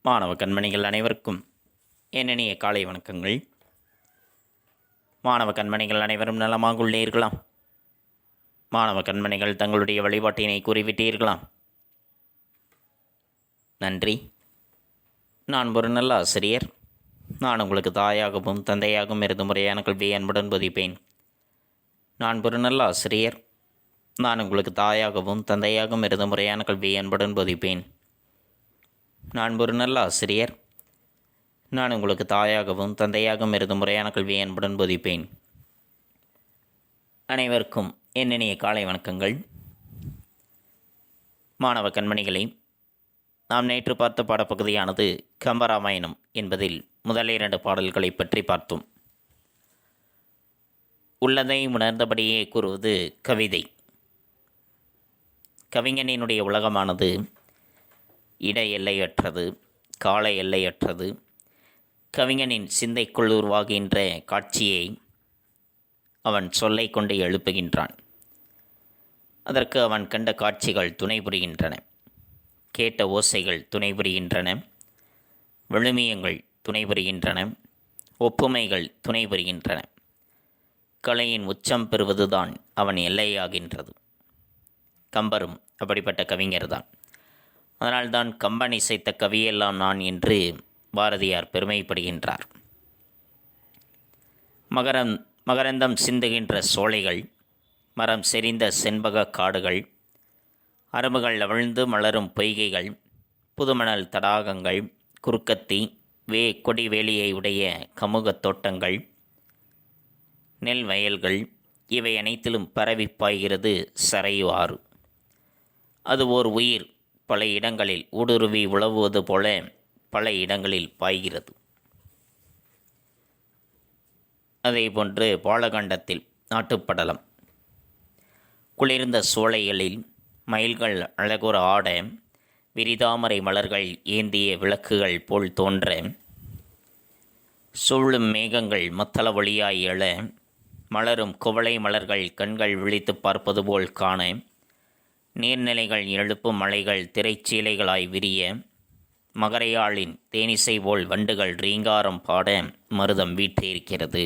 மாணவ கண்மணிகள் அனைவருக்கும் என்னிய காலை வணக்கங்கள். மாணவ கண்மணிகள் அனைவரும் நலமாக உள்ளீர்களாம்? மாணவ கண்மணிகள் தங்களுடைய வழிபாட்டினை கூறிவிட்டீர்களாம்? நன்றி. நான் ஒரு நல்ல ஆசிரியர். நான் உங்களுக்கு தாயாகவும் தந்தையாகவும் இருந்து முறையான கல்வியை அன்புடன் போதிப்பேன். நான் ஒரு நல்ல ஆசிரியர். நான் உங்களுக்கு தாயாகவும் தந்தையாகவும் இருந்து முறையான கல்வியை அன்புடன் போதிப்பேன். நான் ஒரு நல்ல ஆசிரியர். நான் உங்களுக்கு தாயாகவும் தந்தையாகவும் இருந்து முறையான கல்வியை அன்புடன் போதிப்பேன். அனைவருக்கும் என்னிய காலை வணக்கங்கள். மாணவ கண்மணிகளை, நாம் நேற்று பார்த்த பாடப்பகுதியானது கம்பராமாயணம் என்பதில் முதல் 2 பாடல்களை பற்றி பார்த்தோம். உள்ளதை உணர்ந்தபடியே கூறுவது கவிதை. கவிஞனினுடைய உலகமானது இட எல்லையற்றது, கால எல்லையற்றது. கவிஞனின் சிந்தைக்குள் உருவாகின்ற காட்சியை அவன் சொல்லை கொண்டு எழுப்புகின்றான். அதற்கு அவன் கண்ட காட்சிகள் துணை புரிகின்றன, கேட்ட ஓசைகள் துணை புரிகின்றன, விழுமியங்கள் துணை புரிகின்றன, ஒப்புமைகள் துணை புரிகின்றன. கலையின் உச்சம் பெறுவதுதான் அவன் எல்லையாகின்றது. கம்பரும் அப்படிப்பட்ட கவிஞர்தான். அதனால்தான் கம்பன் இசைத்த கவியெல்லாம் நான் என்று பாரதியார் பெருமைப்படுகின்றார். மகரந்தம் சிந்துகின்ற சோலைகள், மரம் செறிந்த செண்பக காடுகள், அரும்புகள் அவிழ்ந்து மலரும் பொய்கைகள், புதுமணல் தடாகங்கள், குறுக்கத்தி கொடி வேலியை உடைய கமுகத் தோட்டங்கள், நெல் வயல்கள், இவை அனைத்திலும் பரவி பாய்கிறது சரையு ஆறு. அது ஓர் உயிர் பல இடங்களில் ஊடுருவி உழவுவது போல பல இடங்களில் பாய்கிறது. அதேபோன்று பாலகண்டத்தில் நாட்டுப்படலம். குளிர்ந்த சோலைகளில் மயில்கள் அழகுற ஆட, விரிதாமரை மலர்கள் ஏந்திய விளக்குகள் போல் தோன்ற, சூழும் மேகங்கள் மத்தள ஒளியாய் எழ, மலரும் குவளை மலர்கள் கண்கள் விழித்து பார்ப்பது போல் காண, நீர்நிலைகள் எழுப்பும் மலைகள் திரைச்சீலைகளாய் விரிய, மகரையாளின் தேனிசை போல் வண்டுகள் ரீங்காரம் பாட மருதம் வீற்றிருக்கிறது.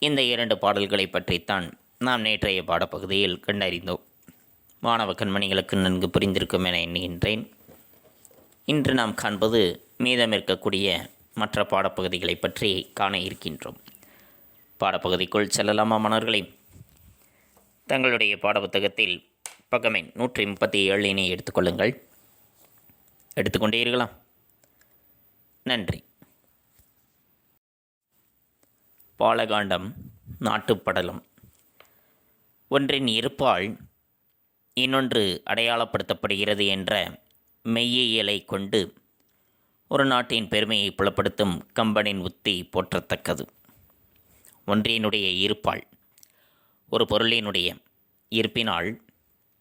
இந்த 2 பாடல்களை பற்றித்தான் நாம் நேற்றைய பாடப்பகுதியில் கண்டறிந்தோம். மாணவ கண்மணிகளுக்கு நன்கு புரிந்திருக்கும் என எண்ணுகின்றேன். இன்று நாம் காண்பது மீதமிருக்கக்கூடிய மற்ற பாடப்பகுதிகளை பற்றி காண இருக்கின்றோம். பாடப்பகுதிக்குள் செல்லலாமா மாணவர்களே? தங்களுடைய பாடப்புத்தகத்தில் பக்கம் எண் 137 எடுத்துக்கொள்ளுங்கள். எடுத்துக்கொண்டீர்களா? நன்றி. பாலகாண்டம் நாட்டுப்படலம். ஒன்றின் இருப்பால் இன்னொன்று அடையாளப்படுத்தப்படுகிறது என்ற மெய்யியலை கொண்டு ஒரு நாட்டின் பெருமையை புலப்படுத்தும் கம்பனின் உத்தி போற்றத்தக்கது. ஒன்றினுடைய இருப்பால், ஒரு பொருளினுடைய இருப்பினால்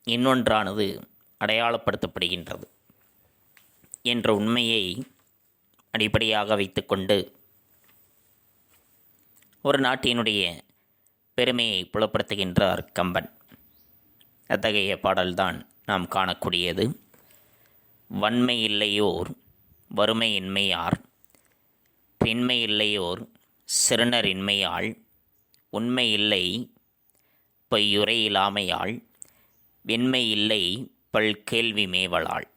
இன்னொன்றானது அடையாளப்படுத்தப்படுகின்றது என்ற உண்மையை அடிப்படையாக வைத்துக்கொண்டு ஒரு நாட்டினுடைய பெருமையை புலப்படுத்துகின்றார் கம்பன். அத்தகைய பாடல்தான் நாம் காணக்கூடியது. வன்மை இல்லையோர் வறுமையின்மையார், பெண்மை இல்லையோர் சிறுநரின்மையாள், உண்மை இல்லை பொய்யுரை இலாமையாள், வெண்மை இல்லை பல்கேள்வி மேவலாள்.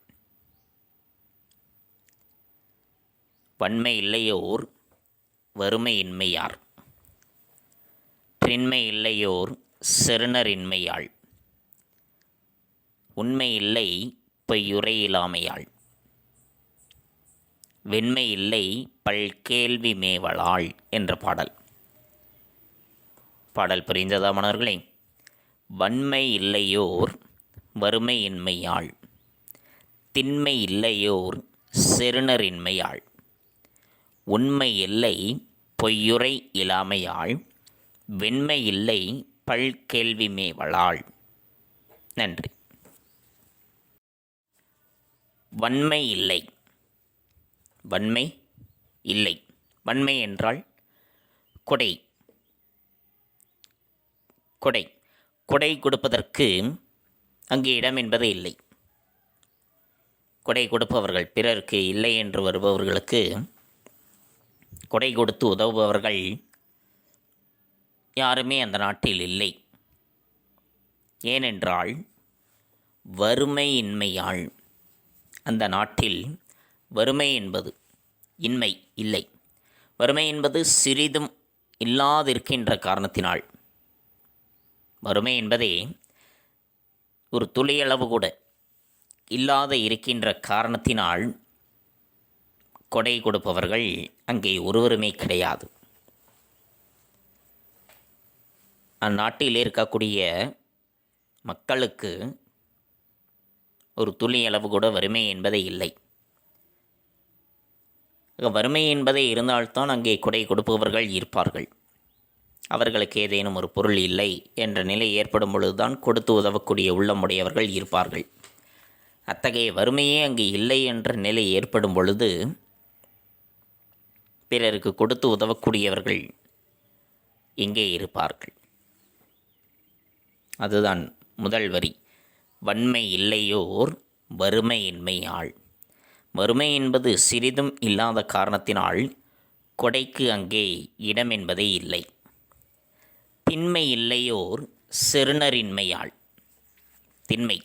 வன்மை இல்லையோர் வறுமையின்மையார், பெண்மை இல்லையோர் சிறுநரின்மையாள், உண்மை இல்லை பொய்யுரை இலாமையாள், வெண்மை இல்லை பல்கேள்வி மேவலாள் என்ற பாடல். பாடல் புரிந்ததா மாணவர்களே? வன்மை இல்லையோர் வறுமையின்மையாள், திண்மை இல்லையோர் செருணரின்மையாள், உண்மை இல்லை பொய்யுரை இலாமையாள், வெண்மை இல்லை பல்கேள்வி மேவலாள். நன்றி. வன்மை இல்லை. வன்மை இல்லை. வன்மை என்றால் கொடை. கொடை கொடை கொடுப்பதற்கு அங்கே இடம் என்பது இல்லை. கொடை கொடுப்பவர்கள், பிறருக்கு இல்லை என்று வருபவர்களுக்கு கொடை கொடுத்து உதவுபவர்கள் யாருமே அந்த நாட்டில் இல்லை. ஏனென்றால் வறுமையின்மையால் அந்த நாட்டில் வறுமை என்பது இன்மை இல்லை. வறுமை என்பது சிறிதும் இல்லாதிருக்கின்ற காரணத்தினால், வறுமை என்பதே ஒரு துளியளவு கூட இல்லாத இருக்கின்ற காரணத்தினால் கொடை கொடுப்பவர்கள் அங்கே ஒருவருமே கிடையாது. அந்நாட்டில் இருக்கக்கூடிய மக்களுக்கு ஒரு துளியளவு கூட வறுமை என்பதே இல்லை. வறுமை என்பதே இருந்தால்தான் அங்கே கொடை கொடுப்பவர்கள் இருப்பார்கள். அவர்களுக்கு ஏதேனும் ஒரு பொருள் இல்லை என்ற நிலை ஏற்படும் பொழுதுதான் கொடுத்து உதவக்கூடிய உள்ளமுடையவர்கள் இருப்பார்கள். அத்தகைய வறுமையே அங்கே இல்லை என்ற நிலை ஏற்படும் பொழுது பிறருக்கு கொடுத்து உதவக்கூடியவர்கள் எங்கே இருப்பார்கள்? அதுதான் முதல் வரி. வன்மை இல்லையோர் வறுமையின்மையாள். வறுமை என்பது சிறிதும் இல்லாத காரணத்தினால் கொடைக்கு அங்கே இடம் என்பதே இல்லை. திண்மை இல்லையோர் செருணரின்மையாள். திண்மை,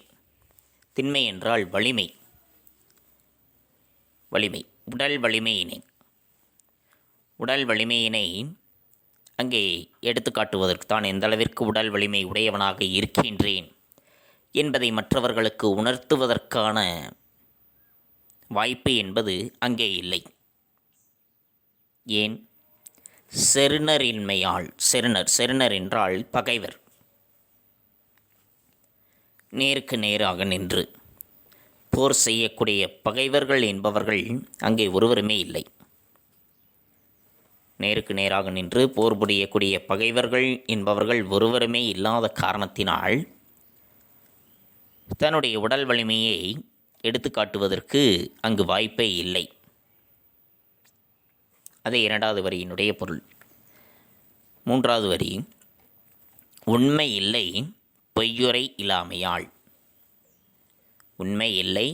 திண்மை என்றால் வலிமை. வலிமை, உடல் வலிமையினை உடல் வலிமையினை அங்கே எடுத்து காட்டுவதற்கு தான் எந்த அளவிற்கு உடல் வலிமை உடையவனாக இருக்கின்றேன் என்பதை மற்றவர்களுக்கு உணர்த்துவதற்கான வாய்ப்பு என்பது அங்கே இல்லை. ஏன்? செருணரின்மையால். செருணர் என்றால் பகைவர். நேருக்கு நேராக நின்று போர் செய்யக்கூடிய பகைவர்கள் என்பவர்கள் அங்கே ஒருவருமே இல்லை. நேருக்கு நேராக நின்று போர் புரியக்கூடிய பகைவர்கள் என்பவர்கள் ஒருவருமே இல்லாத காரணத்தினால் தன்னுடைய உடல் வலிமையை எடுத்து காட்டுவதற்கு அங்கு வாய்ப்பே இல்லை. அதே இரண்டாவது வரியினுடைய பொருள். மூன்றாவது வரி, உண்மை இல்லை பொய்யுரை இல்லாமையாள். உண்மை இல்லை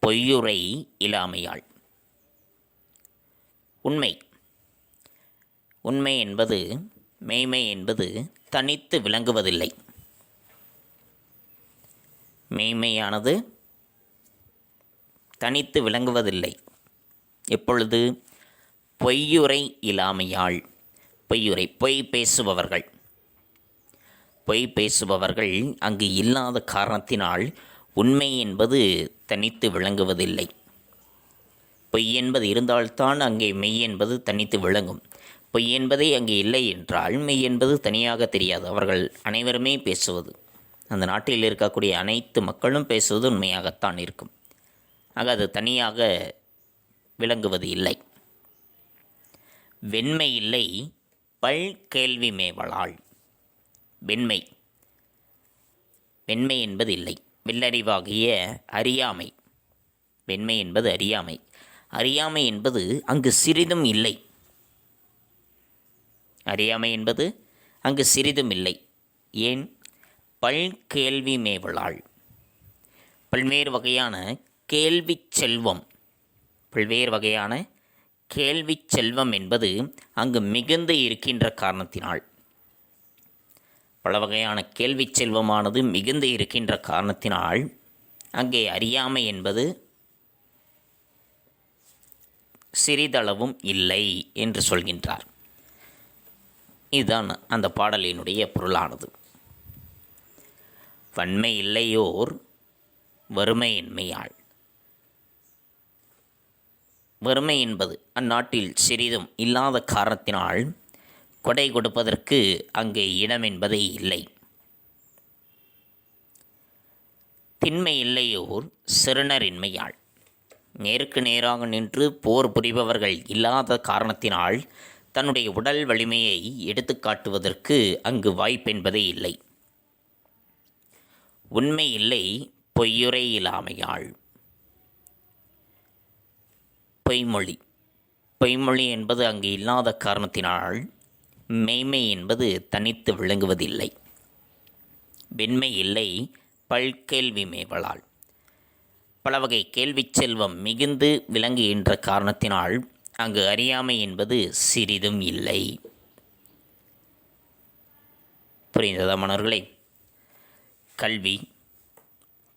பொய்யுரை இல்லாமையாள். உண்மை, உண்மை என்பது, மெய்மை என்பது தனித்து விளங்குவதில்லை. மெய்மையானது தனித்து விளங்குவதில்லை. எப்பொழுது? பொய்யுரை இல்லாமையாள். பொய்யுரை, பொய் பேசுபவர்கள். பொய் பேசுபவர்கள் அங்கு இல்லாத காரணத்தினால் உண்மை என்பது தனித்து விளங்குவதில்லை. பொய் என்பது இருந்தால்தான் அங்கே மெய் என்பது தனித்து விளங்கும். பொய் என்பதே அங்கே இல்லை என்றால் மெய் என்பது தனியாக தெரியாது. அவர்கள் அனைவருமே பேசுவது, அந்த நாட்டில் இருக்கக்கூடிய அனைத்து மக்களும் பேசுவது உண்மையாகத்தான் இருக்கும். ஆக அது தனியாக விளங்குவது இல்லை. வெண்மை இல்லை பல் கேள்வி மேவலாள். வெண்மை, வெண்மை என்பது இல்லை. வெள்ளறிவாகிய அறியாமை. வெண்மை என்பது அறியாமை. அறியாமை என்பது அங்கு சிறிதும் இல்லை. அறியாமை என்பது அங்கு சிறிதும் இல்லை. ஏன்? பல் கேள்வி மேவலாள். பல்வேறு வகையான கேள்வி செல்வம், பல்வேறு வகையான கேள்வி செல்வம் என்பது அங்கு மிகுந்து இருக்கின்ற காரணத்தினால், பல வகையான கேள்வி செல்வமானது மிகுந்து இருக்கின்ற காரணத்தினால் அங்கே அறியாமை என்பது சிறிதளவும் இல்லை என்று சொல்கின்றார். இதுதான் அந்த பாடலினுடைய பொருளானது. வன்மை இல்லையோர் வறுமையின்மையாள். வறுமை என்பது அந்நாட்டில் சிறிதும் இல்லாத காரணத்தினால் கொடை கொடுப்பதற்கு அங்கே இடம் என்பதே இல்லை. திண்மை இல்லையோர் செருணரின்மையாள். நேருக்கு நேராக நின்று போர் புரிபவர்கள் இல்லாத காரணத்தினால் தன்னுடைய உடல் வலிமையை எடுத்து காட்டுவதற்கு அங்கு வாய்ப்பென்பதே இல்லை. உண்மை இல்லை பொய்யுரை இல்லாமையாள். பொய்மொழி, பொய்மொழி என்பது அங்கு இல்லாத காரணத்தினால் மெய்மை என்பது தனித்து விளங்குவதில்லை. வெண்மை இல்லை பல்கேள்வி மேவலாள். பல வகை கேள்விச் செல்வம் மிகுந்து விளங்குகின்ற காரணத்தினால் அங்கு அறியாமை என்பது சிறிதும் இல்லை. புரிந்ததா மாணவர்களே? கல்வி,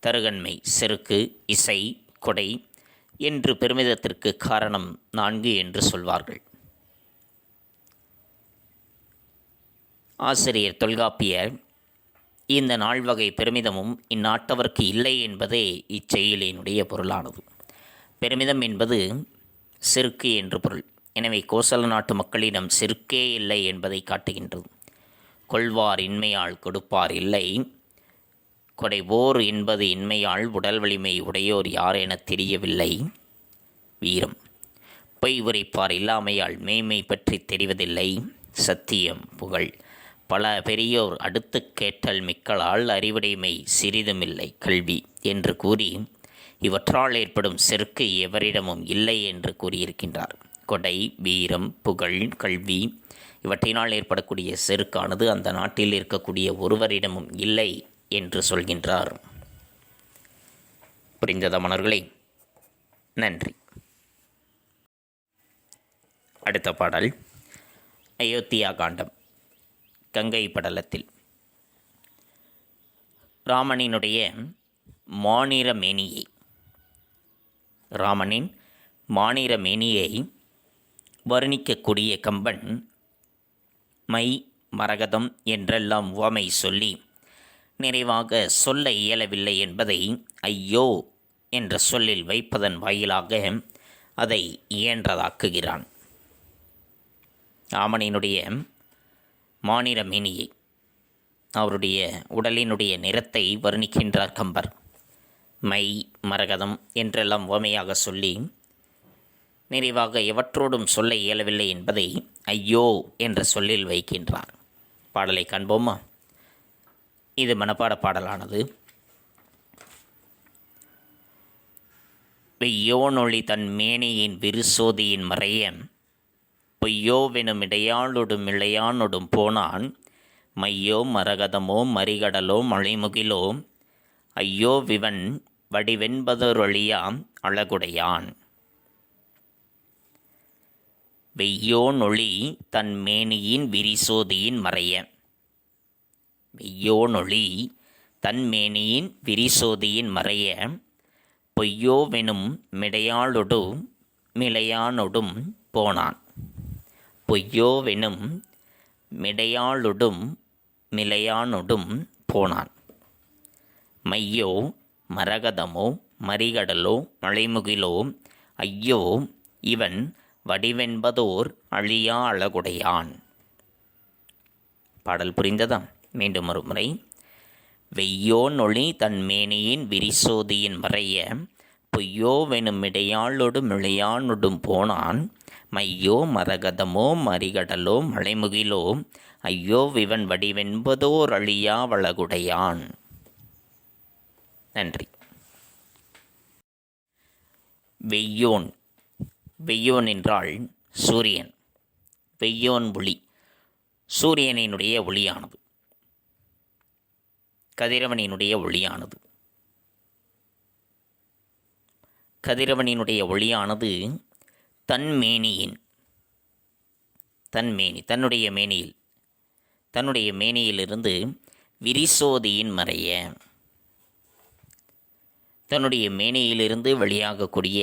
தருகன்மை, செருக்கு, இசை, கொடை என்று பெருமிதத்திற்கு காரணம் 4 என்று சொல்வார்கள். ஆசிரியர் தொல்காப்பியர் இந்த 4 வகை பெருமிதமும் இந்நாட்டவர்க்கு இல்லை என்பதே இச்செயலினுடைய பொருளானது. பெருமிதம் என்பது செருக்கு என்று பொருள். எனவே கோசல நாட்டு மக்களிடம் செருக்கே இல்லை என்பதை காட்டுகின்றது. கொள்வார் இன்மையால் கொடுப்பார் இல்லை, கொடைவோர் என்பது இன்மையால் உடல் வலிமை உடையோர் யார் எனத் தெரியவில்லை. வீரம். பொய் உரைப்பார் இல்லாமையால் மேய்மை பற்றி தெரிவதில்லை. சத்தியம். புகழ். பல பெரியோர் அடுத்து கேட்டல் மிக்களால் அறிவுடைமை சிறிதுமில்லை. கல்வி என்று கூறி இவற்றால் ஏற்படும் செருக்கு எவரிடமும் இல்லை என்று கூறியிருக்கின்றார். கொடை, வீரம், புகழ், கல்வி இவற்றினால் ஏற்படக்கூடிய செருக்கானது அந்த நாட்டில் இருக்கக்கூடிய ஒருவரிடமும் இல்லை என்று சொல்கின்றார். புரிந்ததா மாணவர்களே? நன்றி. அடுத்த பாடல் அயோத்தியா காண்டம். கங்கை படலத்தில் ராமனினுடைய மானிர மேனியை வர்ணிக்கக்கூடிய கம்பன் மை, மரகதம் என்றெல்லாம் உவமை சொல்லி நிறைவாக சொல்ல இயலவில்லை என்பதை ஐயோ என்ற சொல்லில் வைப்பதன் வாயிலாக அதை இயன்றதாக்குகிறான். ராமனினுடைய மானிர மேனியை, அவருடைய உடலினுடைய நிறத்தை வர்ணிக்கின்றார் கம்பர். மை, மரகதம் என்றெல்லாம் உவமையாக சொல்லி நிறைவாக எவற்றோடும் சொல்ல இயலவில்லை என்பதை ஐயோ என்ற சொல்லில் வைக்கின்றார். பாடலை காண்போமா? இது மனப்பாட பாடலானது. வெய்யோனொளி தன் மேனியின் விருசோதியின் மறைய பொய்யோவெனும் இடையாளொடும் இளையானொடும் போனான். மையோ மரகதமோ மறிகடலோ மழைமுகிலோ ஐயோ விவன் வடிவென்பதொழியாம் அழகுடையான். வெய்யோனொளி தன் மேனியின் விரிசோதியின் மறைய. வெய்யோனொளி தன் மேனியின் விரிசோதியின் மறைய பொய்யோவெனும் மிடையாளொடு மிளையானொடும் போனான். பொய்யோவெனும் மிடையாளொடும் மிளையானொடும் போனான். மையோ மரகதமோ மறிகடலோ மழைமுகிலோ ஐயோ இவன் வடிவென்பதோர் அழியா அழகுடையான். பாடல் புரிந்ததா? மீண்டும் ஒரு முறை. வெய்யோனொளி தன் மேனியின் விரிசோதியின் மறைய பொய்யோவெனும் இடையாளொடு மிளையானொடும் போனான். மையோ மரகதமோ மறிகடலோ மழைமுகிலோ ஐயோ விவன் வடிவென்பதோர் அழியா அழகுடையான். நன்றி. வெய்யோன். வெய்யோன் என்றால் சூரியன். வெய்யோன் ஒளி சூரியனினுடைய ஒளியானது, கதிரவனினுடைய ஒளியானது. கதிரவனினுடைய ஒளியானது தன்னுடைய மேனியிலிருந்து விரிசோதியின் மறைய, தன்னுடைய மேனியிலிருந்து வெளியாகக்கூடிய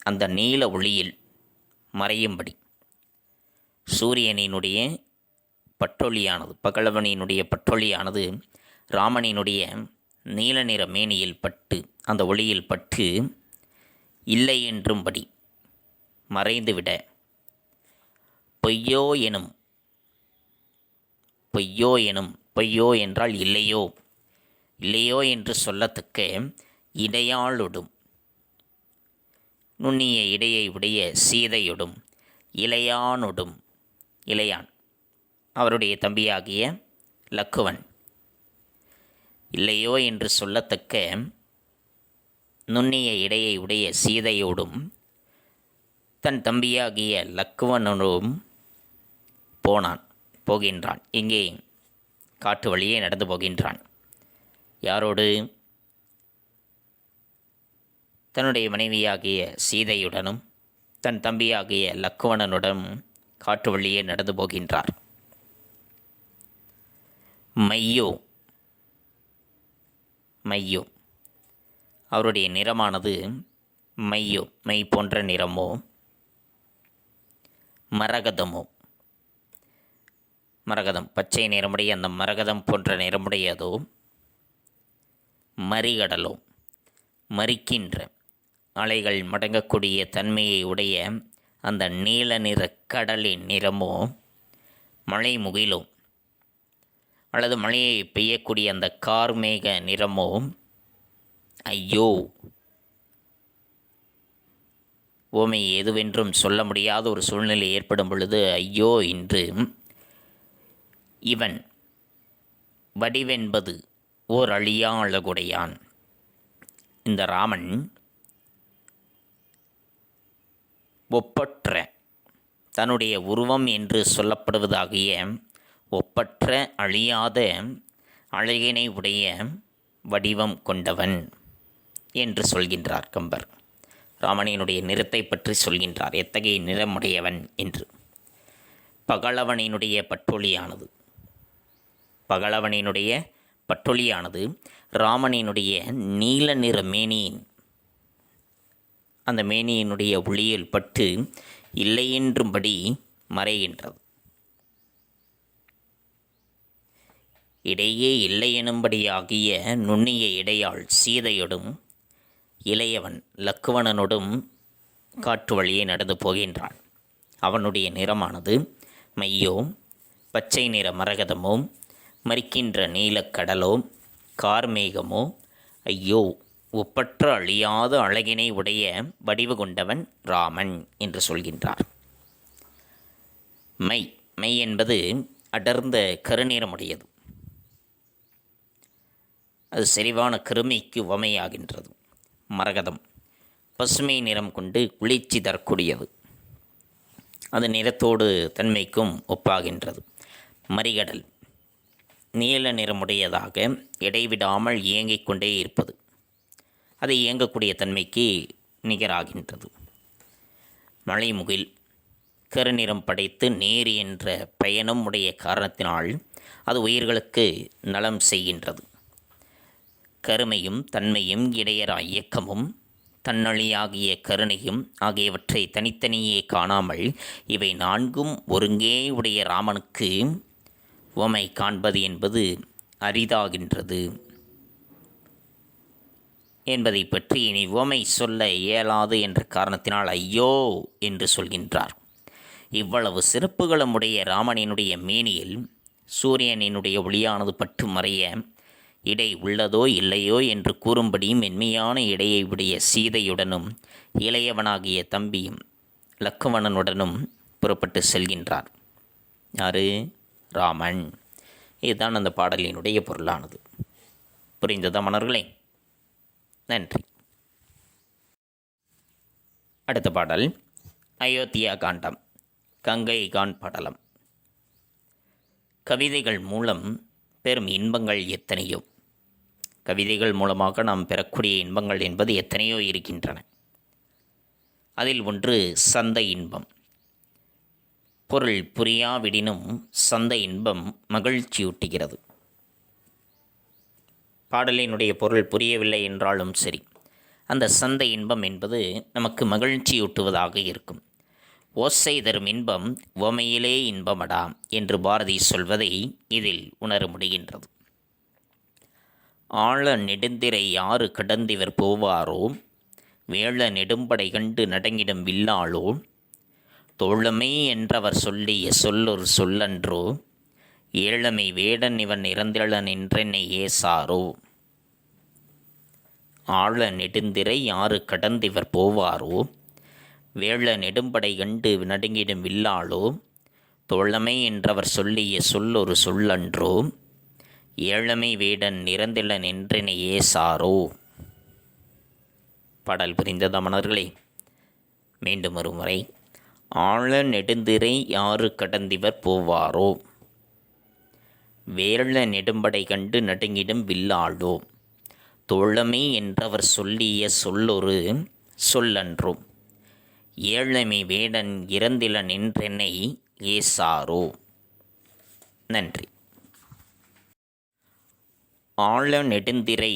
அந்த நீல ஒளியில் மறையும்படி சூரியனினுடைய பட்டொளியானது, பகலவனினுடைய பட்டொளியானது ராமனினுடைய நீல நிற மேனியில் பட்டு, அந்த ஒளியில் பட்டு இல்லை என்றும்படி மறைந்துவிட பொய்யோ என்றால் இல்லையோ என்று சொல்லத்தக்க இடையாளொடும், நுண்ணிய இடையை உடைய சீதையொடும் இளையான் அவருடைய தம்பியாகிய லக்குவன், இல்லையோ என்று சொல்லத்தக்க நுண்ணிய இடையை உடைய சீதையோடும் தன் தம்பியாகிய லக்குவனோடும் போகின்றான். இங்கே காட்டு வழியே நடந்து போகின்றான். யாரோடு? தன்னுடைய மனைவியாகிய சீதையுடனும் தன் தம்பியாகிய லக்குவணனுடன் காட்டு வழியே நடந்து போகின்றார். மையோ அவருடைய நிறமானது மை போன்ற நிறமோ மரகதம் பச்சை நிறமுடைய அந்த மரகதம் போன்ற நிறமுடையதோ, மறிகடலோ மறிக்கின்ற அலைகள் மடங்கக்கூடிய தன்மையை உடைய அந்த நீல நிற கடலின் நிறமோ, மழை முகிலோ அல்லது மழையை பெய்யக்கூடிய அந்த கார்மேக நிறமோ, ஐயோ ஓமை எதுவென்றும் சொல்ல முடியாத ஒரு சூழ்நிலை ஏற்படும் பொழுது ஐயோ என்று இவன் வடிவென்பது ஓர் அழியா அழகுடையான். இந்த ராமன் ஒப்பற்ற தன்னுடைய உருவம் என்று சொல்லப்படுவதாகிய ஒப்பற்ற அழியாத அழகினை உடைய வடிவம் கொண்டவன் என்று சொல்கின்றார் கம்பர். ராமனினுடைய நிறத்தை பற்றி சொல்கின்றார், எத்தகைய நிறமுடையவன் என்று. பகலவனினுடைய பட்டொளியானது ராமனினுடைய நீல நிற மேனியின் அந்த மேனியினுடைய ஒளியில் பட்டு இல்லையென்றும்படி மறைகின்றது. இடையே இல்லையெனும்படியாகிய நுண்ணிய இடையாள் சீதையோடும் இளையவன் லக்குவணனோடும் காட்டு வழியே நடந்து போகின்றான். அவனுடைய நிறமானது மையோ பச்சை நிற மரகதமோ, மறிக்கின்ற நீலக்கடலோ, கார்மேகமோ, ஐயோ ஒப்பற்ற அழியாத அழகினை உடைய வடிவு கொண்டவன் ராமன் என்று சொல்கின்றார். மை என்பது அடர்ந்த கருநிறமுடையது. அது செறிவான கருமைக்கு உவமையாகின்றது. மரகதம் பசுமை நிறம் கொண்டு குளிர்ச்சி தரக்கூடியது. அது நிறத்தோடு தன்மைக்கும் ஒப்பாகின்றது. மறிகடல் நீல நிறமுடையதாக இடைவிடாமல் இயங்கிக் கொண்டே இருப்பது. அது இயங்கக்கூடிய தன்மைக்கு நிகராகின்றது. மலைமுகில் கருநிறம் படைத்து நேர் என்ற பயணம் உடைய காரணத்தினால் அது உயிர்களுக்கு நலம் செய்கின்றது. கருமையும் தன்மையும் இடையறா இயக்கமும் தன்னழியாகிய கருணையும் ஆகியவற்றை தனித்தனியே காணாமல் இவை நான்கும் ஒருங்கே உடைய ராமனுக்கு உவமை காண்பது என்பது அரிதாகின்றது என்பதை பற்றி இனி உவமை சொல்ல இயலாது என்ற காரணத்தினால் ஐயோ என்று சொல்கின்றார். இவ்வளவு சிறப்புகளும் உடைய ராமனினுடைய மேனியில் சூரியனினுடைய ஒளியானது பட்டு மறைய இடை உள்ளதோ இல்லையோ என்று கூறும்படி மென்மையான இடையை உடைய சீதையுடனும் இளையவனாகிய தம்பியும் லக்குவணனுடனும் புறப்பட்டு செல்கின்றார். யாரு? ராமன். இதுதான் அந்த பாடலினுடைய பொருளானது. புரிந்ததா மன்னர்களே? நன்றி. அடுத்த பாடல் அயோத்தியா காண்டம், கங்கை கான் படலம். கவிதைகள் மூலம் பெரும் இன்பங்கள் எத்தனையோ, கவிதைகள் மூலமாக நாம் பெறக்கூடிய இன்பங்கள் என்பது எத்தனையோ இருக்கின்றன. அதில் ஒன்று சந்த இன்பம். பொருள் புரியாவிடினும் சந்த இன்பம் மகிழ்ச்சியூட்டுகிறது. பாடலினுடைய பொருள் புரியவில்லை என்றாலும் சரி, அந்த சந்த இன்பம் என்பது நமக்கு மகிழ்ச்சியூட்டுவதாக இருக்கும். ஓசை தரும் இன்பம் உவமையிலே இன்பமடா என்று பாரதி சொல்வதை இதில் உணர முடிகின்றது. ஆழ நெடுந்திரை யாறு கடந்திவர் போவாரோ, வேள நெடும்படை கண்டு நடங்கிடும் வில்லாளோ, தோழமை என்றவர் சொல்லிய சொல்லொரு சொல்லன்றோ, ஏழமை வேடன் இவன் இறந்திழன் என்றென்னை ஏசாரோ. ஆழ நெடுந்திரை யாறு கடந்திவர் போவாரோ, வேள நெடும்படை கண்டு நடுங்கிடும் வில்லாளோ, தோழமை என்றவர் சொல்லிய சொல்லொரு சொல்லன்றோ, ஏழமை வேடன் நிறந்திலன் என்றெனை ஏசாரோ. பாடல் புரிந்ததா மன்னர்களே? மீண்டும் ஒரு முறை. ஆழ நெடுந்திரை யாறு கடந்திவர் போவாரோ, வேள நெடும்படை கண்டு நடுங்கிடும் வில்லாளோ, தோழமை என்றவர் சொல்லிய சொல்லொரு சொல்லன்றோ. ஏழமை வேடன் இறந்தில நின்றென்னை ஏசாரோ. நன்றி. ஆழ நெடுந்திரை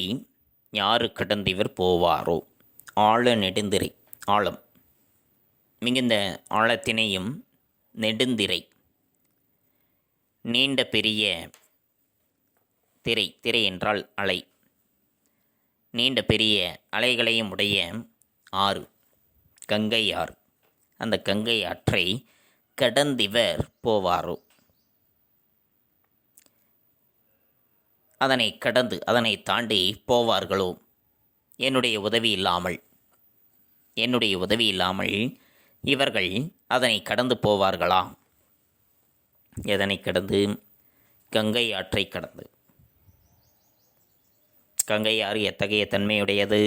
யாரு கடந்திவர் போவாரோ. ஆழ நெடுந்திரை, ஆழம் மிகுந்த ஆழத்தினையும், நெடுந்திரை நீண்ட பெரிய திரை, திரை என்றால் அலை, நீண்ட பெரிய அலைகளையும் உடைய ஆறு, கங்கை ஆறு. அந்த கங்கை ஆற்றை கடந்திவர் போவாரோ. அதனை கடந்து, அதனை தாண்டி போவார்களோ. என்னுடைய உதவி இல்லாமல் இவர்கள் அதனை கடந்து போவார்களா? எதனை கடந்து? கங்கை ஆற்றை கடந்து. கங்கை ஆறு எத்தகைய தன்மையுடையது?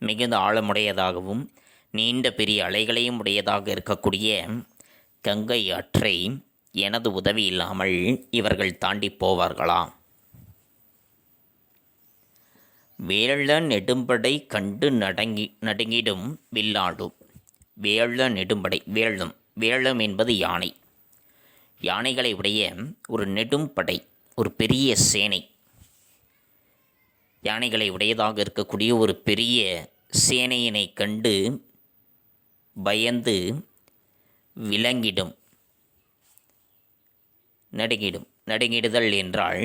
மிகுந்த ஆழமுடையதாகவும் நீண்ட பெரிய அலைகளையும் உடையதாக இருக்கக்கூடிய கங்கை ஆற்றை எனது உதவி இல்லாமல் இவர்கள் தாண்டி போவார்களா? வேள நெடும்படை கண்டு நடுங்கிடும் வில்லாடும். வேள நெடும்படை, வேளம் என்பது யானை. யானைகளை உடைய ஒரு நெடும்படை, ஒரு பெரிய சேனை. யானைகளை உடையதாக இருக்கக்கூடிய ஒரு பெரிய சேனையினை கண்டு பயந்து விலங்கிடும். நடுங்கிடுதல் என்றால்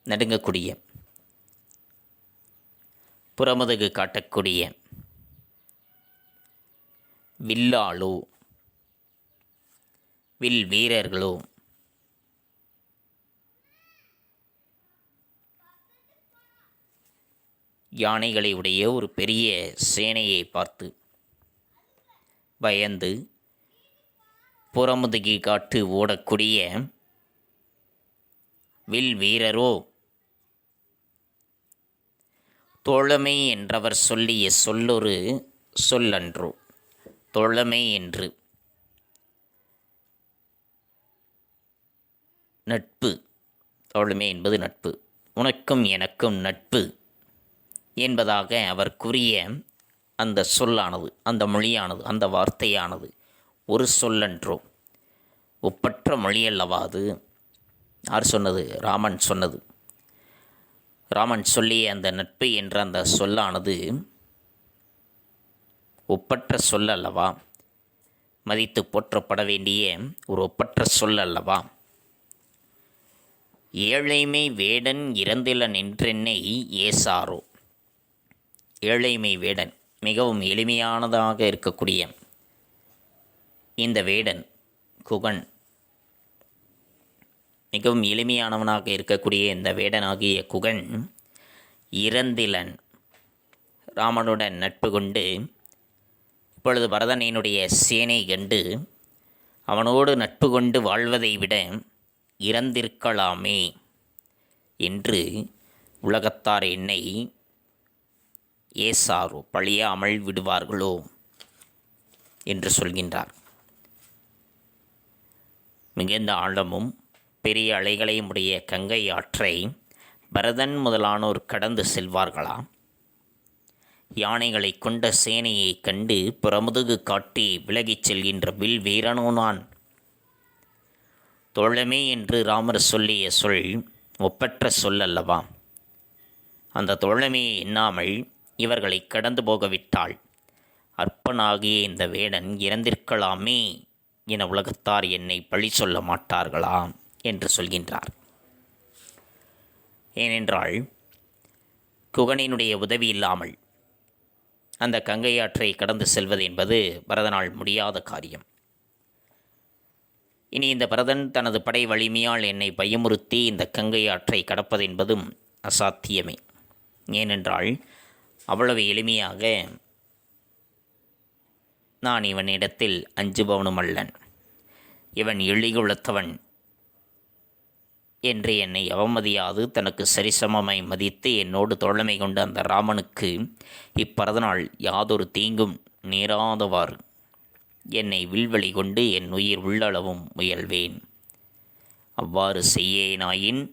நடுங்கக்கூடிய, புறமுதுகு காட்டக்கூடிய. வில்லாளோ, வில் வீரர்களோ. யானைகளை உடைய ஒரு பெரிய சேனையை பார்த்து பயந்து புறமுதுகி காட்டு ஓடக்கூடிய வில் வீரரோ. தோழமை என்றவர் சொல்லிய சொல்லொரு சொல்லன்றோ. தோழமை என்று நட்பு, தோழமை என்பது நட்பு. உனக்கும் எனக்கும் நட்பு என்பதாக அவர் கூறிய அந்த சொல்லானது, அந்த மொழியானது, அந்த வார்த்தையானது ஒரு சொல்லன்றோ. ஒப்பற்ற மொழியல்லவா அது? யார் சொன்னது? ராமன் சொன்னது. ராமன் சொல்லிய அந்த நட்பு என்ற அந்த சொல்லானது ஒப்பற்ற சொல்லல்லவா? மதித்து போற்றப்பட வேண்டிய ஒரு ஒப்பற்ற சொல்லல்லவா? ஏழைமை வேடன் இறந்தில நின்றென்னை ஏசாரோ. ஏழைமை வேடன், மிகவும் எளிமையானதாக இருக்கக்கூடிய இந்த வேடன், குகன், மிகவும் எளிமையானவனாக இருக்கக்கூடிய இந்த வேடனாகிய குகன் இறந்திலன், ராமனுடன் நட்பு கொண்டு இப்பொழுது பரதனினுடைய சேனை கண்டு அவனோடு நட்பு கொண்டு வாழ்வதை விட இறந்திருக்கலாமே என்று உலகத்தார் என்னை ஏசாரோ, பழியாமல் விடுவார்களோ என்று சொல்கின்றார். மிகுந்த ஆழமும் பெரிய அலைகளையும் உடைய கங்கை ஆற்றை பரதன் முதலானோர் கடந்து செல்வார்களா? யானைகளை கொண்ட சேனையை கண்டு புறமுதுகு காட்டி விலகிச் செல்கின்ற வில் வீரனோ நான். தோழமை என்று ராமர் சொல்லிய சொல் ஒப்பற்ற சொல்லல்லவா? அந்த தோழமையை எண்ணாமல் இவர்களை கடந்து போகவிட்டால் அற்பனாகிய இந்த வேடன் இறந்திருக்கலாமே என உலகத்தார் என்னை பழி சொல்ல மாட்டார்களா என்று சொல்கின்றார். ஏனென்றால் குகனினுடைய உதவி இல்லாமல் அந்த கங்கை ஆற்றை கடந்து செல்வது என்பது பரதனால் முடியாத காரியம். இனி இந்த பரதன் தனது படை வலிமையால் என்னை பயமுறுத்தி இந்த கங்கை ஆற்றை கடப்பது என்பதும் அசாத்தியமே. ஏனென்றால் அவ்வளவு எளிமையாக நான் இவனிடத்தில் அஞ்சுபவனும் அல்லன், இவன் இழிகுலத்தவன் என்று என்னை அவமதியாது தனக்கு சரிசமமாய் மதித்து என்னோடு தோழமை கொண்ட அந்த ராமனுக்கு இப்பரதனால் யாதொரு தீங்கும் நேராதவாறு என்னை வில்வழி கொண்டு என் உயிர் உள்ளளவும் முயல்வேன். அவ்வாறு செய்யேனாயின்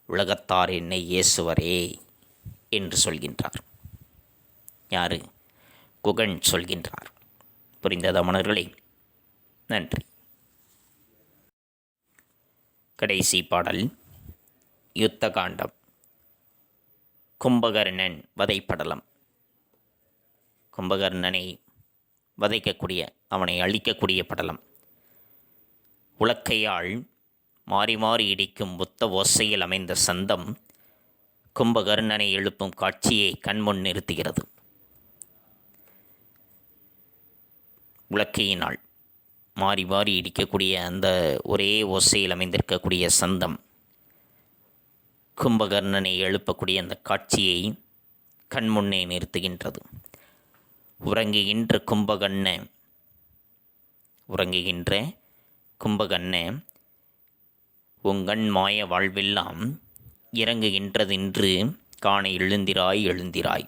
உலகத்தார் என்னை ஏசுவரே என்று சொல்கின்றார். யார்? குகன் சொல்கின்றார். புரிந்ததா மன்னர்களே? நன்றி. கடைசி பாடல் யுத்த காண்டம். கும்பகர்ணன் வதைப்படலம். கும்பகர்ணனை வதைக்கக்கூடிய, அவனை அழிக்கக்கூடிய படலம். உலக்கையால் மாறி மாறி இடிக்கும் ஒத்த ஓசையில் அமைந்த சந்தம் கும்பகர்ணனை எழுப்பும் காட்சியை கண்முன் நிறுத்துகிறது. உலக்கையினால் மாறி மாறி இடிக்கக்கூடிய அந்த ஒரே ஓசையில் அமைந்திருக்கக்கூடிய சந்தம் கும்பகர்ணனை எழுப்பக்கூடிய அந்த காட்சியை கண்முன்னே நிறுத்துகின்றது. உறங்குகின்ற கும்பகர்ண உங்கண் மாய வாழ்வெல்லாம் இறங்குகின்றதென்று காண எழுந்திராய் எழுந்திராய்.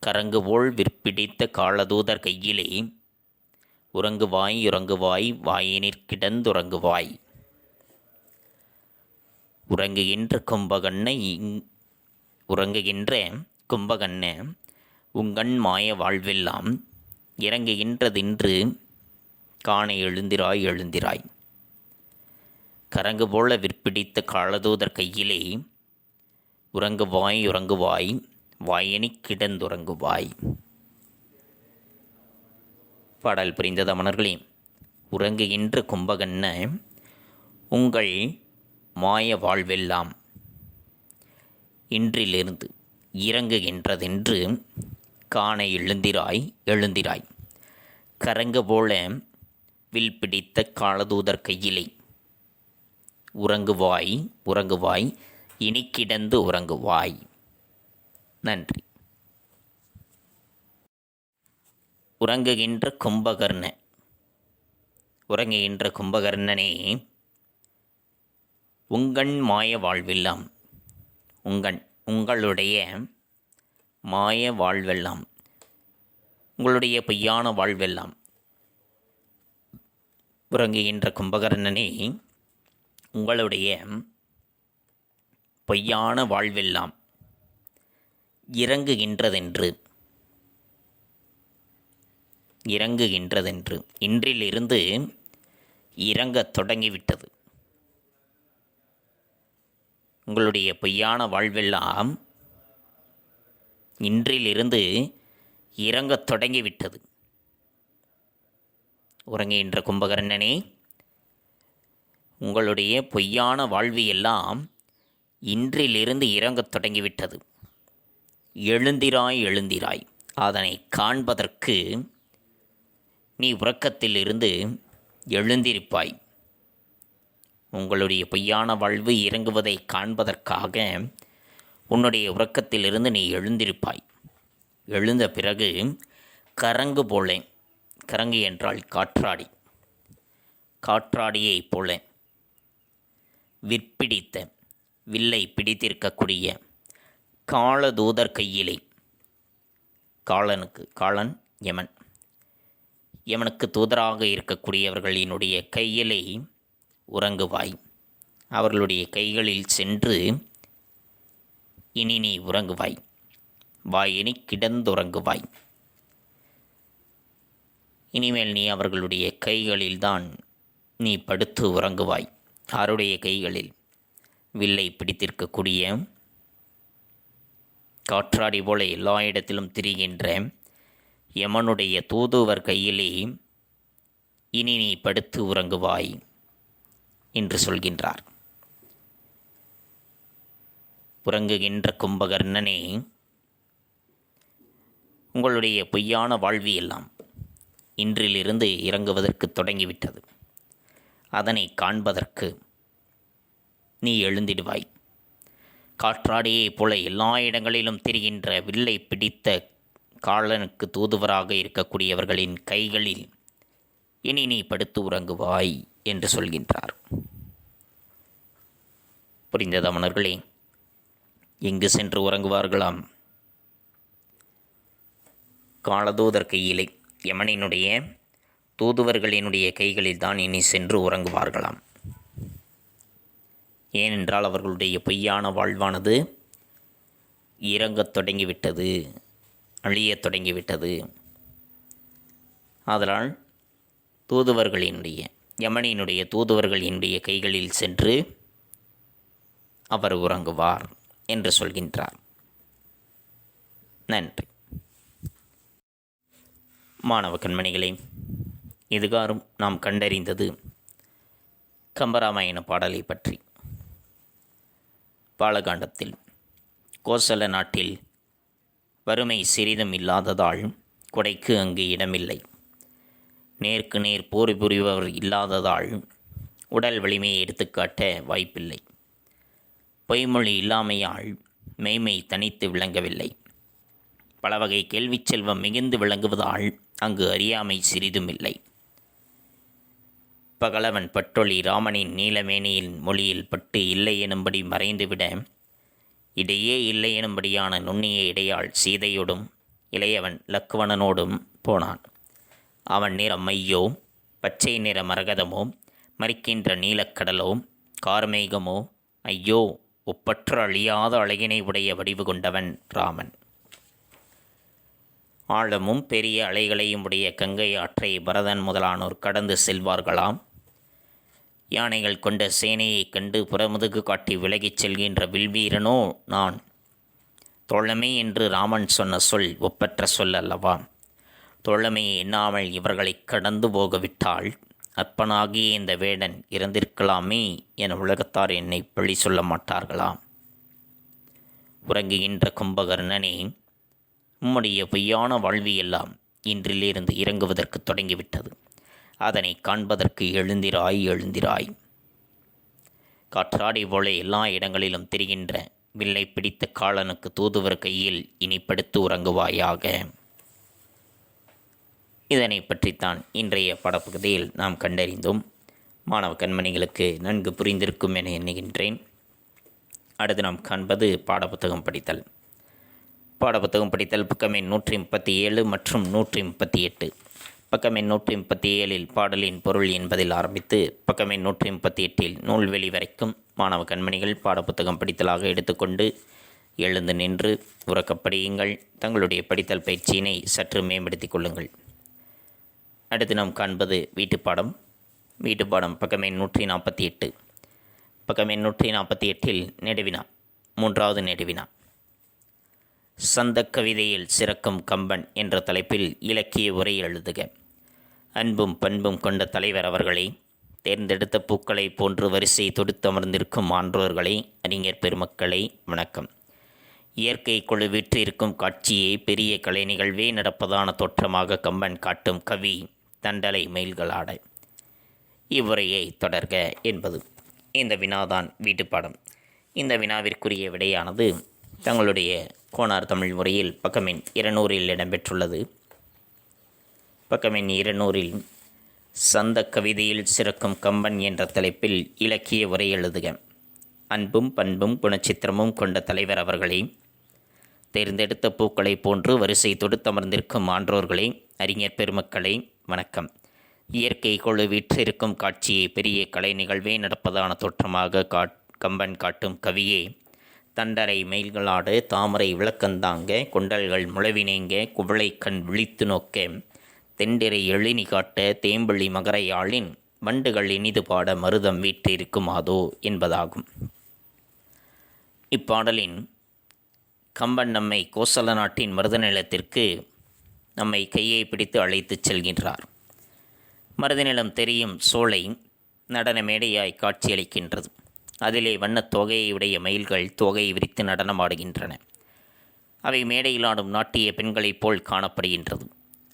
கரங்குபோல் விற்பிடித்த காலதூதர் கையிலே உறங்குவாய் உறங்குவாய் வாயினிற் கிடந்துறங்குவாய். உறங்குகின்ற கும்பகர்ண உங்கண் மாய வாழ்வெல்லாம் இறங்குகின்றதென்று காண எழுந்திராய் எழுந்திராய். கரங்கு போல விற்பிடித்த காலதூதர் கையிலே உறங்குவாய் உறங்குவாய் வாயினிற் கிடந்துறங்குவாய். பாடல் புரிந்ததா மன்னர்களே? உறங்குகின்ற கும்பகர்ண உங்கள் மாய வாழ்வெல்லாம் இன்றிலிருந்து இறங்குகின்றதென்று காண எழுந்திராய் எழுந்திராய். கரங்கு போல வில் பிடித்த காலதூதர் கையிலே உறங்குவாய் உறங்குவாய் இனி கிடந்து உறங்குவாய். நன்றி. உறங்குகின்ற கும்பகர்ணனே உங்கண் மாய வாழ்வெல்லாம், உங்களுடைய மாய வாழ்வெல்லாம், உங்களுடைய பொய்யான வாழ்வெல்லாம். உறங்குகின்ற கும்பகர்ணனே உங்களுடைய பொய்யான வாழ்வெல்லாம் இறங்குகின்றதென்று இன்றிலிருந்து இறங்கத் தொடங்கிவிட்டது. உங்களுடைய பொய்யான வாழ்வெல்லாம் இன்றிலிருந்து இறங்கத் தொடங்கிவிட்டது. உறங்குகின்ற கும்பகர்ணனே உங்களுடைய பொய்யான வாழ்வியெல்லாம் இன்றிலிருந்து இறங்கத் தொடங்கிவிட்டது. எழுந்திராய் எழுந்திராய். அதனை காண்பதற்கு நீ உறக்கத்திலிருந்து எழுந்திருப்பாய். உங்களுடைய பொய்யான வாழ்வு இறங்குவதை காண்பதற்காக உன்னுடைய உறக்கத்திலிருந்து நீ எழுந்திருப்பாய். எழுந்த பிறகு கரங்கு போல, கரங்கு என்றால் காற்றாடி, காற்றாடியைப் போல விற்பிடித்த வில்லை பிடித்திருக்கக்கூடிய காலதூதர் கையிலே, காலன் யமனுக்கு தூதராக இருக்கக்கூடியவர்களினுடைய கையிலே உறங்குவாய். அவர்களுடைய கைகளில் சென்று இனி நீ உறங்குவாய். வாயினி கிடந்துறங்குவாய். இனிமேல் நீ அவர்களுடைய கைகளில்தான் நீ படுத்து உறங்குவாய். யாருடைய கைகளில்? வில்லை பிடித்திருக்கக்கூடிய காற்றாடி போல எல்லா இடத்திலும் திரிகின்ற யமனுடைய தூதுவர் கையிலே இனி நீ படுத்து உறங்குவாய் என்று சொல்கின்றார். உறங்குகின்ற கும்பகர்ணனே உங்களுடைய பொய்யான வாழ்வியெல்லாம் இன்றிலிருந்து இறங்குவதற்கு தொடங்கிவிட்டது. அதனை காண்பதற்கு நீ எழுந்திடுவாய். காற்றாடியைப் போல எல்லா இடங்களிலும் திரிகின்ற வில்லை பிடித்த காலனுக்கு தூதுவராக இருக்கக்கூடியவர்களின் கைகளில் இனி நீ படுத்து உறங்குவாய் என்று சொல்கின்றார். புரிந்ததா மன்னர்களே? எங்கு சென்று உறங்குவார்களாம்? காலதூதர் கையிலே, யமனினுடைய தூதுவர்களினுடைய கைகளில் தான் இனி சென்று உறங்குவார்களாம். ஏனென்றால் அவர்களுடைய பொய்யான வாழ்வானது இறங்கத் தொடங்கிவிட்டது, அழியத் தொடங்கிவிட்டது. ஆதலால் யமனினுடைய தூதுவர்களினுடைய கைகளில் சென்று அவர் உறங்குவார் என்று சொல்கின்றார். நன்றி. மாணவ கண்மணிகளே, இதுகாரும் நாம் கண்டறிந்தது கம்பராமாயண பாடலை பற்றி. பாலகாண்டத்தில் கோசல நாட்டில் வறுமை சிறிதும் இல்லாததால் கொடைக்கு அங்கு இடமில்லை. நேருக்கு நேர் போர் புரிபவர் இல்லாததால் உடல் வலிமையை எடுத்துக்காட்ட வாய்ப்பில்லை. பொய்மொழி இல்லாமையால் மெய்மை தனித்து விளங்கவில்லை. பல வகை கேள்விச் செல்வம் மிகுந்து விளங்குவதால் அங்கு அறியாமை சிறிதும் இல்லை. பகலவன் பட்டொளி ராமனின் நீலமேனியின் மொழியில் பட்டு இல்லை எனும்படி மறைந்துவிட, இடையே இல்லை எனும்படியான நுண்ணிய இடையாள் சீதையோடும் இளையவன் லக்குவணனோடும் போனான். அவன் நிறம் மையோ, பச்சை நிற மரகதமோ, மறிக்கின்ற நீலக்கடலோ, கார்மேகமோ, ஐயோ ஒப்பற்ற அழியாத அழகினை உடைய வடிவு கொண்டவன் ராமன். ஆழமும் பெரிய அலைகளையும் உடைய கங்கை ஆற்றை பரதன் முதலானோர் கடந்து செல்வார்களாம். யானைகள் கொண்ட சேனையைக் கண்டு புறமுதுகு காட்டி விலகிச் செல்கின்ற வில்வீரனோ நான். தோழமை என்று ராமன் சொன்ன சொல் ஒப்பற்ற சொல் அல்லவா? தோழமையை எண்ணாமல் இவர்களை கடந்து போகவிட்டால் அற்பனாகிய இந்த வேடன் இறந்திருக்கலாமே என உலகத்தார் என்னை பழி சொல்ல மாட்டார்களா? உறங்குகின்ற கும்பகர்ணனே, உம்முடைய பொய்யான வாழ்வியெல்லாம் இன்றிலிருந்து இறங்குவதற்கு தொடங்கிவிட்டது. அதனை காண்பதற்கு எழுந்திராய், எழுந்திராய். காற்றாடி போல எல்லா இடங்களிலும் திரிகின்ற வில்லை பிடித்த காலனுக்கு தூதுவர் கையில் இனி படுத்து உறங்குவாயாக. இதனை பற்றித்தான் இன்றைய பாடப்பகுதியில் நாம் கண்டறிந்தோம். மாணவ கண்மணிகளுக்கு நன்கு புரிந்திருக்கும் என எண்ணுகின்றேன். அடுத்து நாம் காண்பது பாடப்புத்தகம் படித்தல். பாடப்புத்தகம் படித்தல் பக்கம் எண் 137 மற்றும் 138. பக்கம் எண் 137 பாடலின் பொருள் என்பதில் ஆரம்பித்து பக்கம் எண் 138 நூல்வெளி வரைக்கும் மாணவ கண்மணிகள் பாடப்புத்தகம் படித்தலாக எடுத்துக்கொண்டு எழுந்து நின்று உறக்கப்படியுங்கள். தங்களுடைய படித்தல் பயிற்சியினை சற்று மேம்படுத்திக் கொள்ளுங்கள். அடுத்து நாம் காண்பது வீட்டுப்பாடம். வீட்டுப்பாடம் பக்கம் எண் 148. பக்கம் எண் 148 நெடுவினா, 3வது நெடுவினா. சந்த கவிதையில் சிறக்கும் கம்பன் என்ற தலைப்பில் இலக்கிய உரை எழுதுக. அன்பும் பண்பும் கொண்ட தலைவர் அவர்களே, தேர்ந்தெடுத்த பூக்களை போன்று வரிசை தொடுத்தமர்ந்திருக்கும் ஆன்றோர்களே, அறிஞர் பெருமக்களே, வணக்கம். இயற்கை கொழு வீற்றிருக்கும் காட்சியே பெரிய கலை நிகழ்வே நடப்பதான தோற்றமாக கம்பன் காட்டும் கவி தண்டலை மயில்களாட. இவ்வுரையை தொடர்க என்பது இந்த வினாதான் வீட்டுப்பாடம். இந்த வினாவிற்குரிய விடையானது தங்களுடைய கோனார் தமிழ் முறையில் பக்கம் எண் 200 இடம்பெற்றுள்ளது. பக்கம் எண் 200 சந்த கவிதையில் சிறக்கும் கம்பன் என்ற தலைப்பில் இலக்கிய உரை எழுதுக. அன்பும் பண்பும் குணச்சித்திரமும் கொண்ட தலைவர் அவர்களே, தேர்ந்தெடுத்த பூக்களை போன்று வரிசை தொடுத்தமர்ந்திருக்கும் ஆன்றோர்களே, அறிஞர் பெருமக்களே, வணக்கம். இயற்கை கொழு வீற்றிருக்கும் காட்சியை பெரிய கலை நிகழ்வே நடப்பதான தோற்றமாக கம்பன் காட்டும் கவியே, தண்டரை மயில்களாடு தாமரை விளக்கந்தாங்க கொண்டல்கள் முளவினேங்க குவளை கண் விழித்து நோக்க தெண்டிரை எழினி காட்ட தேம்பள்ளி மகரையாளின் வண்டுகள் இனிது பாட மருதம் வீற்றிருக்குமாதோ என்பதாகும். இப்பாடலின் கம்பன் நம்மை கோசல நாட்டின் மருத நிலத்திற்கு நம்மை கையை பிடித்து அழைத்துச் செல்கின்றார். மருத நிலம் தெரியும் சோலை நடன மேடையாய் காட்சியளிக்கின்றது. அதிலே வண்ணத் தொகையை உடைய மயில்கள் தொகை விரித்து நடனமாடுகின்றன. அவை மேடையில் ஆடும் நாட்டிய பெண்களைப் போல் காணப்படுகின்றது.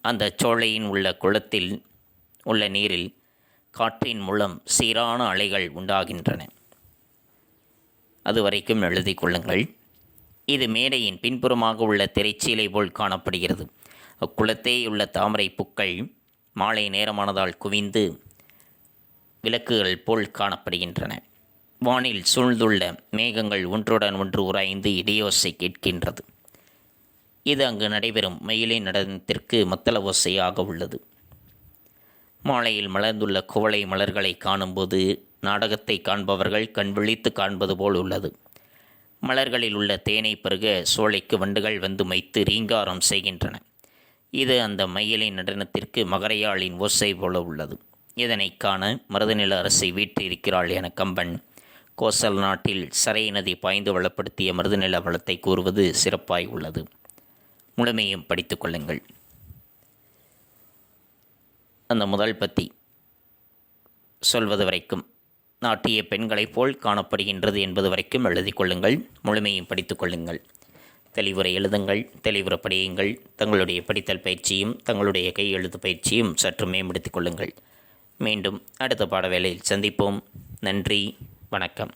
அந்த சோலையின் உள்ள குளத்தில் உள்ள நீரில் காற்றின் மூலம் சீரான அலைகள் உண்டாகின்றன. அதுவரைக்கும் எழுதி கொள்ளுங்கள். இது மேடையின் பின்புறமாக உள்ள திரைச்சீலை போல் காணப்படுகிறது. அக்குளத்தே உள்ள தாமரை பூக்கள் மாலை நேரமானதால் குவிந்து விளக்குகள் போல் காணப்படுகின்றன. வானில் சூழ்ந்துள்ள மேகங்கள் ஒன்றுடன் ஒன்று உராய்ந்து இடியோசை கேட்கின்றது. இது அங்கு நடைபெறும் மயிலின் நடனத்திற்கு மத்தள ஓசையாக உள்ளது. மாலையில் மலர்ந்துள்ள குவளை மலர்களை காணும்போது நாடகத்தை காண்பவர்கள் கண் விழித்து காண்பது போல் உள்ளது. மலர்களில் உள்ள தேனை பருக சோலைக்கு வண்டுகள் வந்து மைத்து ரீங்காரம் செய்கின்றன. இது அந்த மயிலின் நடனத்திற்கு மகரையாளின் ஓசை போல உள்ளது. இதனை காண மருதநில அரசை வீற்றிருக்கிறாள் என கம்பன் கோசல் நாட்டில் சரை நதி பாய்ந்து வளப்படுத்திய மருதநில வளத்தை கூறுவது சிறப்பாய் உள்ளது. முழுமையும் படித்து கொள்ளுங்கள். அந்த முதல் பத்தி சொல்வது வரைக்கும் நாட்டிய பெண்களைப் போல் காணப்படுகின்றது என்பது வரைக்கும் எழுதி கொள்ளுங்கள். முழுமையும் படித்து கொள்ளுங்கள். தெளிவுரை எழுதுங்கள், தெளிவுற படியுங்கள். தங்களுடைய படித்தல் பயிற்சியும் தங்களுடைய கை எழுத்து பயிற்சியும் சற்று மேம்படுத்திக் கொள்ளுங்கள். மீண்டும் அடுத்த பாடவேளையில் சந்திப்போம். நன்றி, வணக்கம்.